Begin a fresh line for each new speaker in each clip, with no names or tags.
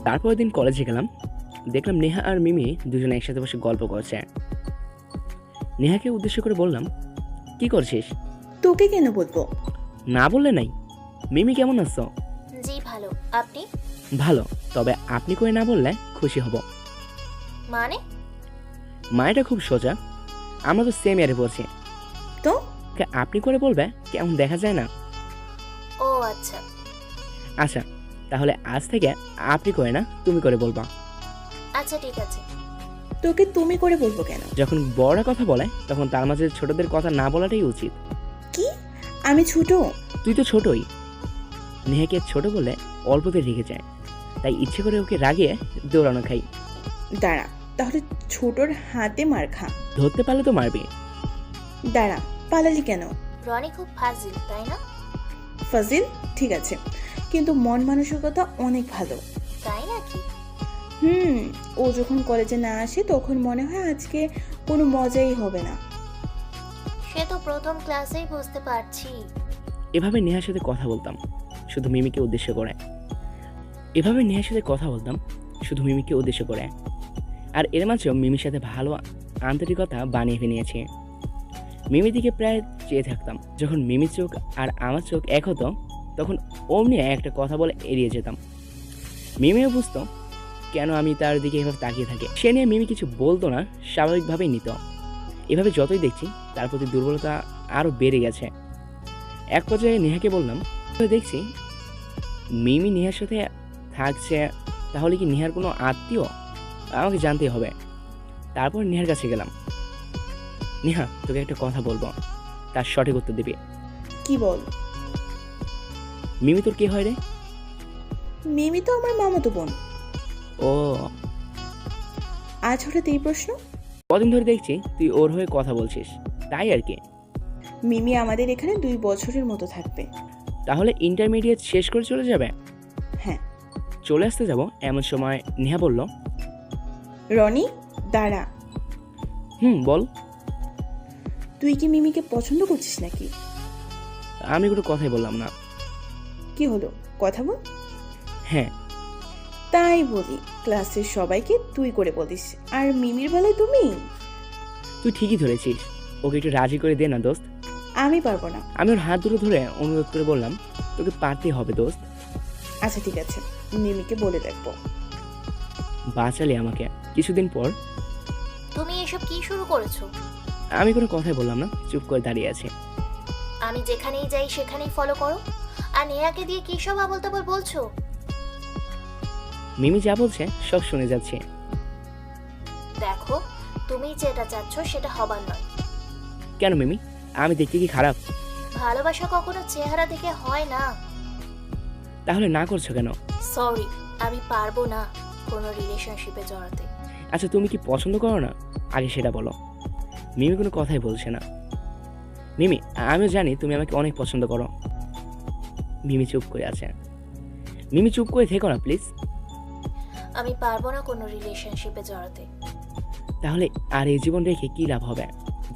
তারপরের দিন কলেজে গেলাম, দেখলাম নেহা আর মিমি দুজনে একসাথে বসে গল্প করছে। নেহাকে উদ্দেশ্য করে বললাম, কি করছিস?
তোকে কেন বলবো?
না বললে নাই। মিমি কেমন আছো?
জি ভালো। আপনি?
ভালো, তবে আপনি করে না বললে খুশি হব।
মানে?
মায়েটা খুব সোজা, আমরা তো সেম ইয়ারে পড়ছি।
তো
আপনি করে বলবে কেমন দেখা যায় না?
ও আচ্ছা।
আচ্ছা, তাহলে আজ থেকে আপনি করে না তুমি করে বলবা।
আচ্ছা ঠিক আছে।
তোকে তুমি করে বলবো কেন?
যখন বড়রা কথা বলে তখন তার মাঝে ছোটদের কথা না বলাটাই উচিত।
কি? আমি ছোট?
তুই তো ছোটই। নেহাকে ছোট বলে অল্পতে রেগে যায়, তাই ইচ্ছে করে ওকে রাগিয়ে দৌড়ানো খাই।
দাঁড়া, তাহলে ছোটর হাতে মার খা।
ধরতে পারলে তো মারবি।
দাঁড়া, পালালি কেন?
রনি খুব ফাজিল, তাই না?
ফাজিল ঠিক আছে, কিন্তু মন মানসিকতা অনেক ভালো।
তাই নাকি?
ও যখন কলেজে না আসে তখন মনে হয় আজকে কোনো মজাই হবে না।
সে তো প্রথম ক্লাসেই বুঝতে পারছি।
এভাবে নেহার সাথে কথা বলতাম শুধু মিমিকে উদ্দেশ্য করে। আর এর মাঝেও মিমির সাথে ভালো আন্তরিকতা বানিয়ে নিয়েছি। মিমির দিকে প্রায় চেয়ে থাকতাম। যখন মিমির চোখ আর আমার চোখ এক হতো তখন অমনি একটা কথা বলে এড়িয়ে যেতাম। মিমিও বুঝতো কেন আমি তার দিকে এভাবে তাকিয়ে থাকি। সে নিয়ে মিমি কিছু বলতো না, স্বাভাবিকভাবেই নিত। এভাবে যতই দেখছি তার প্রতি দুর্বলতা আরও বেড়ে গেছে। এক পর্যায়ে নেহাকে বললাম, দেখছি মিমি নেহার সাথে থাকছে, তাহলে কি নেহার কোনো আত্মীয়? আমাকে জানতে হবে। তারপর নেহার কাছে গেলাম। নেহা, তোকে একটা কথা বলবো, তার সঠিক উত্তর দিবি।
কি বল?
মিমি তোর কে হয় রে?
মিমি তো আমার মামাতো বোন।
ও,
আজ হঠাৎ এই প্রশ্ন?
কদিন ধরে দেখছি তুই ওর হয়ে কথা বলছিস, তাই আর কি।
মিমি আমাদের এখানে 2 বছরের মতো থাকবে।
তাহলে ইন্টারমিডিয়েট শেষ করে চলে যাবে?
হ্যাঁ।
চলে আসতে যাব এমন সময় নেহা বলল,
রনি দাঁড়া,
বল।
তুই কি মিমিকে পছন্দ করছিস নাকি?
আমি কোনো কথাই বললাম না।
কি হলো, কথা বল।
হ্যাঁ।
তাই বলি, ক্লাসের সবাইকে তুই করে বলিস, আর মিমির বেলায় তুমি?
তুই ঠিকই ধরেছিস, ওকে একটু রাজি করে দে না দোস্ত।
আমি পারবো না।
আমি ওর হাত দুটো ধরে অনুরোধ করে বললাম, তোকে পারতেই হবে দোস্ত।
আচ্ছা ঠিক আছে, মিমিকে বলে দেখবো।
বাঁচালি আমাকে। কিছুদিন পর
তুমি এসব কি শুরু করেছো?
আমি কোনো কথাই বললাম না, চুপ করে দাঁড়িয়ে আছি।
আমি যেখানেই যাই সেখানেই ফলো করো, আর নেহাকে দিয়ে কি সব আবল তাবল বলছো?
মিমি যা বলছে সব শুনে যাচ্ছে।
দেখো, তুমি যেটা চাচ্ছ সেটা হবার নয়।
কেন মিমি, আমি দেখতে কি খারাপ?
ভালোবাসা কখনো চেহারা দেখে হয় না।
তাহলে না করছো কেন?
সরি, আমি পারবো না কোনো রিলেশনশিপে জড়াতে।
আচ্ছা, তুমি কি পছন্দ করো না আগে সেটা বলো। মিমি কোনো কথাই বলছে না। মিমি, আমিও জানি তুমি আমাকে অনেক পছন্দ করো। মিমি চুপ করে আছে। মিমি চুপ করে থেকো না প্লিজ।
আমি পারবো না কোনো রিলেশনশিপে জড়াতে।
তাহলে আর এই জীবন রেখে কি লাভ হবে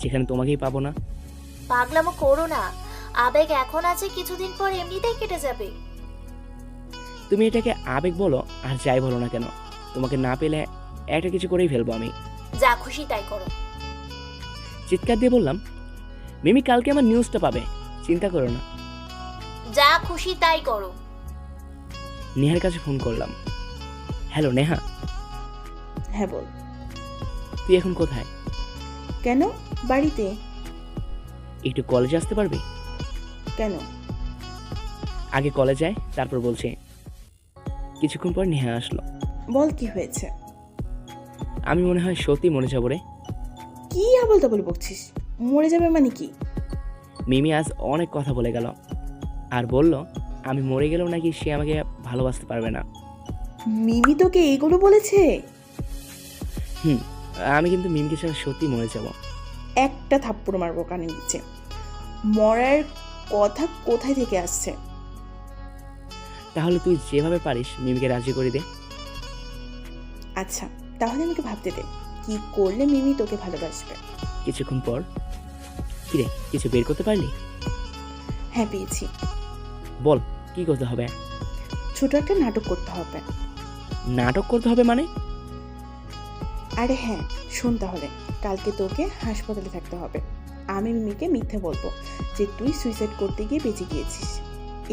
যেখানে তোমাকেই পাবো না?
পাগলামো করো না, আবেগ এখন আছে, কিছুদিন পর এমনিতেই কেটে যাবে।
তুমি এটাকে আবেগ বলো আর যাই বলো না কেন, তোমাকে না পেলে একটা কিছু করেই ফেলবো আমি।
যা খুশি তাই করো।
চিৎকার দিয়ে বললাম, মিমি কালকে আমার নিউজটা পাবে, চিন্তা করো না।
যা খুশি তাই করো।
নেহার কাছে ফোন করলাম। হ্যালো নেহা,
হ্যাঁ বল।
তুই এখন কোথায়?
কেন? বাড়িতে।
একটু কলেজে আসতে পারবি?
কেন?
আগে কলেজ যায় তারপর বলছি। কিছুক্ষণ পর নেহা আসলো।
বল কি হয়েছে?
আমি মনে হয় সত্যি মরে যাবো রে।
কি আবল তাবল বকছিস? মরে যাবে মানে কি?
মিমি আজ অনেক কথা বলে গেল, আর বলল আমি মরে গেলেও নাকি সে আমাকে ভালোবাসতে পারবে না।
মিমি তোকে এইগুলো বলেছে?
আমি কিন্তু মিমিকে ছাড়া সত্যি মরে যাব।
একটা থাপ্পড় মারবো কানে নিচে। মরার কথা কোথায় থেকে আসছে?
তাহলে তুই যেভাবে পারিস মিমিকে রাজি করে দে।
আচ্ছা, তাহলে আমাকে ভাবতে দে কি করলে মিমি তোকে ভালোবাসবে।
কিছুক্ষণ পর, কিরে কিছু বের করতে পারলি?
হ্যাঁ পেয়েছি।
বল কি করতে হবে?
ছোট একটা নাটক করতে হবে।
নাটক করতে হবে মানে?
আরে হ্যাঁ, শোন তাহলে, কালকে তোকে হাসপাতালে থাকতে হবে। আমি মিমিকে মিথ্যে বলবো যে তুই সুইসাইড করতে গিয়ে বেঁচে গিয়েছিস।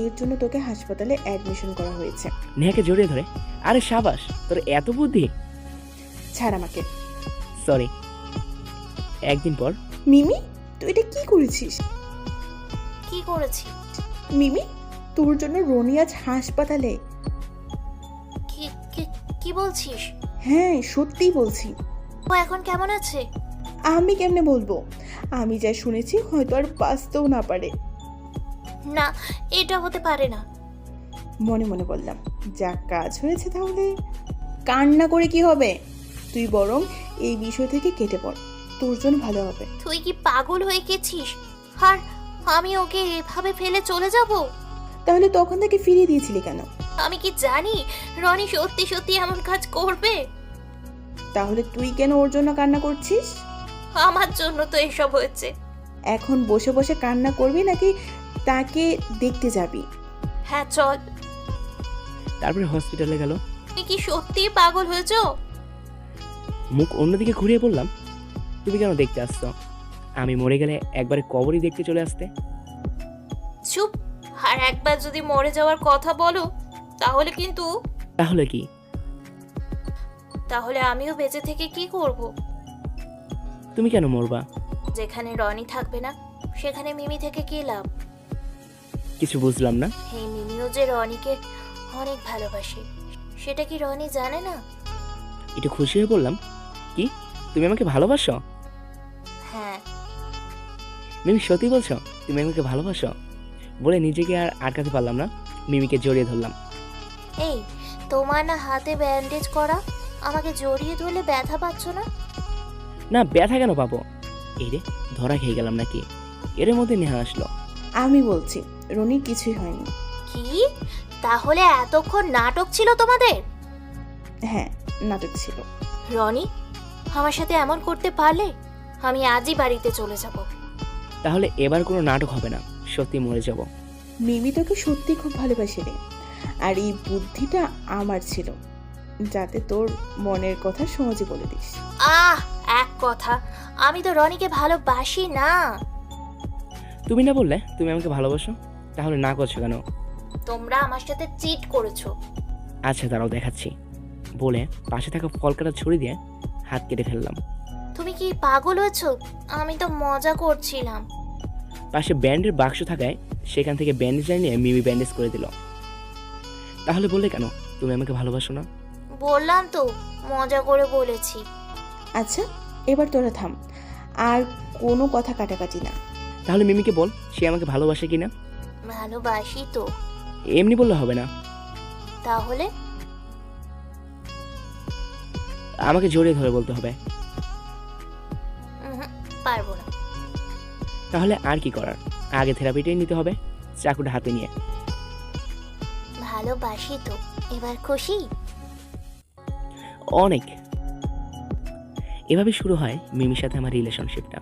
এর জন্য তোকে হাসপাতালে অ্যাডমিশন করা হয়েছে।
নেহাকে জড়িয়ে ধরে, আরে সাবাস, তোর এত বুদ্ধি।
ছাড় আমাকে।
সরি। একদিন পর।
মিমি, তুই এটা কি করেছিস?
কি করেছি?
মিমি, তোর জন্য রনি আজ হাসপাতালে।
কি কি কি বলছিস?
হ্যাঁ, সত্যিই বলছি।
ও এখন কেমন আছে?
আমি কেমনে বলবো? আমি যা শুনেছি হয়তো আর বাঁচতেও না পারে।
না, এটা হতে পারে না।
মনে মনে বললাম, যা কাজ হয়েছে তাহলে কান্না করে কি হবে? তুই বরং এই বিষয় থেকে কেটে পড়, তোর জন্য ভালো হবে।
তুই কি পাগল হয়ে গেছিস? আর আমি ওকে এভাবে ফেলে চলে যাব?
তাহলে তখন থেকে ফিরিয়ে দিয়েছিলি কেন?
আমি কি জানি রনি সত্যি সত্যি এমন কাজ করবে?
তাহলে তুই কেন ওর জন্য কান্না করছিস?
আমার জন্য তো এসব হয়েছে।
এখন বসে বসে কান্না করবি নাকি তাকে দেখতে যাবি?
হ্যাঁ চল।
তারপরে হসপিটালে গেল।
তুমি কি সত্যি পাগল হয়েছো?
মুখ অন্যদিকে ঘুরিয়ে বললাম, তুমি কেন দেখতে আসছো? আমি মরে গেলে একবারে কবরই দেখতে চলে আসতে।
চুপ। আর একবার যদি মরে যাওয়ার কথা বলো তাহলে কিন্তু
তাহলে কি?
তাহলে আমিও বেঁচে থেকে কি করব?
তুমি কেন মরবা?
যেখানে রনি থাকবে না সেখানে মিমি থেকে কি লাভ?
কিছু বুঝলাম না।
এই মিমিও যে রনিকে অনেক ভালোবাসে, সেটা কি রনি জানে না?
একটু খুশি হয়ে বললাম, কি তুমি আমাকে ভালোবাসো?
হ্যাঁ।
মিমি সত্যি বলছো তুমি আমাকে ভালোবাসো? বলে নিজেকে আর আটকাতে পারলাম না, মিমিকে জড়িয়ে ধরলাম।
এই, তোমার না হাতে ব্যান্ডেজ করা? আমাকে জড়িয়ে ধরলে ব্যথা পাচ্ছ না?
না, ব্যথা কেন পাবো? এই রে, ধরা খেয়ে গেলাম নাকি? এর মধ্যে নেহা আসলো।
আমি বলছি রনির কিছুই হয়নি।
কি? তাহলে এতক্ষণ নাটক ছিল তোমাদের?
হ্যাঁ, নাটক ছিল।
রনি আমার সাথে এমন করতে পারলে আমি আজই বাড়িতে চলে যাব।
তাহলে এবার কোনো নাটক হবে না, সত্যি মরে যাব।
মিমি তোকে সত্যি খুব ভালোবাসে রে, আর এই বুদ্ধিটা আমার ছিল, যাতে তোর মনের কথা সহজে বলে দিস।
আহ, এক কথা, আমি তো রনিকে ভালোবাসি না।
তুমি না বললে তুমি আমাকে ভালোবাসো, তাহলে না করছো কেন?
তোমরা আমার সাথে চিট করেছো।
আচ্ছা দাঁড়াও দেখাচ্ছি, বলে পাশে থাকা ফল কাটা ছুরি দিয়ে হাত কেটে ফেললাম।
তুমি কি পাগল হয়েছো? আমি তো মজা করছিলাম।
পাশে ব্যান্ডের বাক্স থাকায় সেখান থেকে ব্যান্ডেজ নিয়ে মিমি ব্যান্ডেজ করে দিল। তাহলে বললে কেন তুমি আমাকে ভালোবাসো না?
বললাম তো, মজা করে বলেছি।
আচ্ছা, এবার তোরা থাম, আর কোনো কথা কাটাকাটি না।
তাহলে মিমিকে বল সে আমাকে ভালোবাসে কিনা।
ভালোবাসি তো।
এমনি বললে হবে না,
তাহলে?
আমাকে জড়িয়ে ধরে বলতে হবে।
পারবো না।
তাহলে আর কি করার, আগে থেরাপিটাই নিতে হবে, চাকুটা হাতে নিয়ে।
ভালোবাসি তো, এবার খুশি?
অনেক। এভাবে শুরু হয় মিমির সাথে আমার রিলেশনশিপটা।